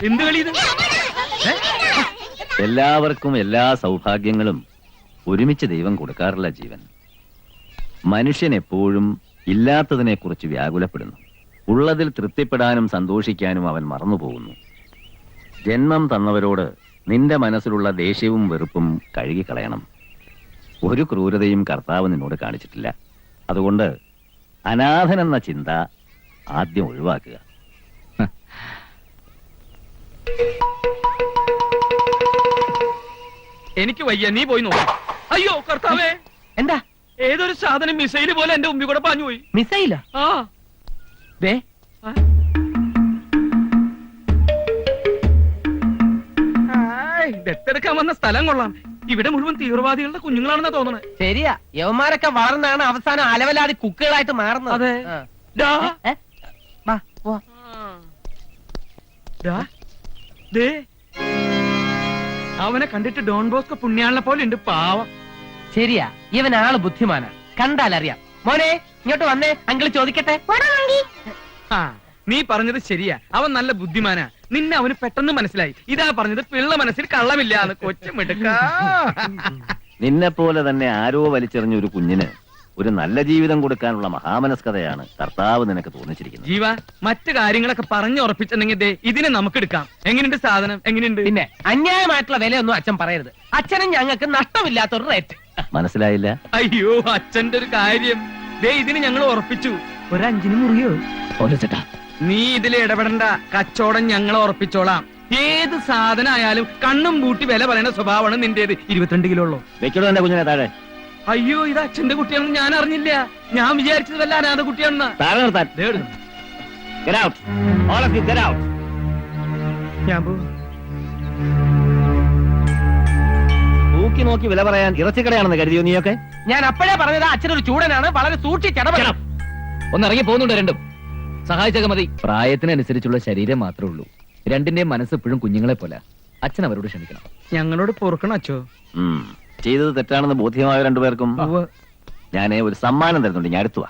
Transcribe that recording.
എന്ത് കളി ഇത്? എല്ലാവർക്കും എല്ലാ സൗഭാഗ്യങ്ങളും ഒരുമിച്ച് ദൈവം കൊടുക്കാറില്ല ജീവൻ. മനുഷ്യൻ എപ്പോഴും ഇല്ലാത്തതിനെക്കുറിച്ച് വ്യാകുലപ്പെടുന്നു. ഉള്ളതിൽ തൃപ്തിപ്പെടാനും സന്തോഷിക്കാനും അവൻ മറന്നുപോകുന്നു. ജന്മം തന്നവരോട് നിന്റെ മനസ്സിലുള്ള ദേഷ്യവും വെറുപ്പും കഴുകിക്കളയണം. ഒരു ക്രൂരതയും കർത്താവ് നിന്നോട് കാണിച്ചിട്ടില്ല. അതുകൊണ്ട് അനാഥനെന്ന ചിന്ത ആദ്യം ഒഴിവാക്കുക. എനിക്ക് വയ്യ, നീ പോയി നോക്ക്. അയ്യോ കർത്താവേ, എന്താ? ഏതൊരു സാധനം മിസൈല് പോലെ എന്റെ മുമ്പിൽ കൂടെ പാഞ്ഞു പോയി. മിസൈല? ആ ദേ ദത്തെടുക്കാൻ വന്ന സ്ഥലം കൊള്ളാം. ഇവിടെ മുഴുവൻ തീവ്രവാദികളുടെ കുഞ്ഞുങ്ങളാണെന്നാ തോന്നണേ. ശരിയാ, യവന്മാരൊക്കെ വളർന്നാണ് അവസാനം അലവലാതി കുക്കുകളായിട്ട് മാറുന്നത്. അതെ. ആ. ഡാ. വാ, പോ. ഡാ, ദേ. അവനെ കണ്ടിട്ട് ഡോൺ ബോസ്കോ പുണ്യാളെ പോലെ ഉണ്ട്, പാവം. ശരിയാ, ഇവൻ ആള് ബുദ്ധിമാനാ, കണ്ടാലറിയാം. മോനെ ഇങ്ങോട്ട് വന്നേ, അങ്കിള് ചോദിക്കട്ടെ. ആ, നീ പറഞ്ഞത് ശരിയാ, അവൻ നല്ല ബുദ്ധിമാനാ. നിന്നെ അവന് പെട്ടെന്ന് മനസ്സിലായി. ഇതാ പറഞ്ഞത് പിള്ള മനസ്സിൽ കള്ളമില്ലാന്ന്. കൊച്ചുമിടുക്ക. നിന്നെ പോലെ തന്നെ ആരോ വലിച്ചെറിഞ്ഞ ഒരു കുഞ്ഞിന് ഒരു നല്ല ജീവിതം കൊടുക്കാനുള്ള മഹാമനസ്കതയാണ് കർത്താവ് നിനക്ക് തോന്നിച്ചിരിക്കുന്നത്. ജീവ, മറ്റു കാര്യങ്ങളൊക്കെ പറഞ്ഞുറപ്പിച്ചിട്ടുണ്ടെങ്കിൽ ദേ ഇതിനെ നമുക്ക് എടുക്കാം. എങ്ങനെയുണ്ട് സാധനം? എങ്ങനെയുണ്ട്? പിന്നെ അന്യായമായിട്ടുള്ള വിലയൊന്നും അച്ഛൻ പറയരുത്. അച്ഛനും ഞങ്ങൾക്ക് നഷ്ടമില്ലാത്തൊരു റേറ്റ്. മനസ്സിലായില്ല? അയ്യോ, അച്ഛന്റെ ഒരു കാര്യം. ദേ ഇതിന് ഞങ്ങൾ ഉറപ്പിച്ചു. ഒരു 5 മുറിയോ? ചേട്ടാ, നീ ഇതിൽ ഇടപെടണ്ട. കച്ചവടം ഞങ്ങൾ ഉറപ്പിച്ചോളാം. ഏത് സാധനം ആയാലും കണ്ണും പൂട്ടി വില പറയുന്ന സ്വഭാവമാണ് നിന്റേത്. 22 കിലോ ഉള്ളൂ. വെക്കണോ എന്റെ കുഞ്ഞിനെ താഴെ? അയ്യോ, ഇത് അച്ഛന്റെ കുട്ടിയാണെന്ന് ഞാൻ അറിഞ്ഞില്ല. ഞാൻ വിചാരിച്ചത് വല്ല അനാഥ കുട്ടിയാണെന്ന്. താഴെ നിർത്താൻ. Get out. All of you, get out. ഞാൻ പോവും. നോക്കി നോക്കി വില പറയാൻ ഇറച്ചിക്കടയാണെന്ന് കരുതിയോ നീയൊക്കെ? ഞാൻ അപ്പോഴേ പറഞ്ഞത് അച്ഛനൊരു ചൂടനാണ്, വളരെ സൂക്ഷിച്ചിടപെടണം. ഒന്നിറങ്ങി പോകുന്നുണ്ട് രണ്ടും. സഹായിച്ചൊക്കെ മതി. പ്രായത്തിനനുസരിച്ചുള്ള ശരീരം മാത്രമേ ഉള്ളൂ. രണ്ടിന്റെയും മനസ്സ് എപ്പോഴും കുഞ്ഞുങ്ങളെ പോലെ. അച്ഛൻ അവരോട് ക്ഷമിക്കണം. ഞങ്ങളോട് പൊറുക്കണം അച്ഛോ. ചെയ്തത് തെറ്റാണെന്ന് ബോധ്യമായ രണ്ടുപേർക്കും ഉവ്വ്. ഞാൻ ഒരു സമ്മാനം തരുന്നുണ്ട്. ഞാൻ അടുത്തുവാ.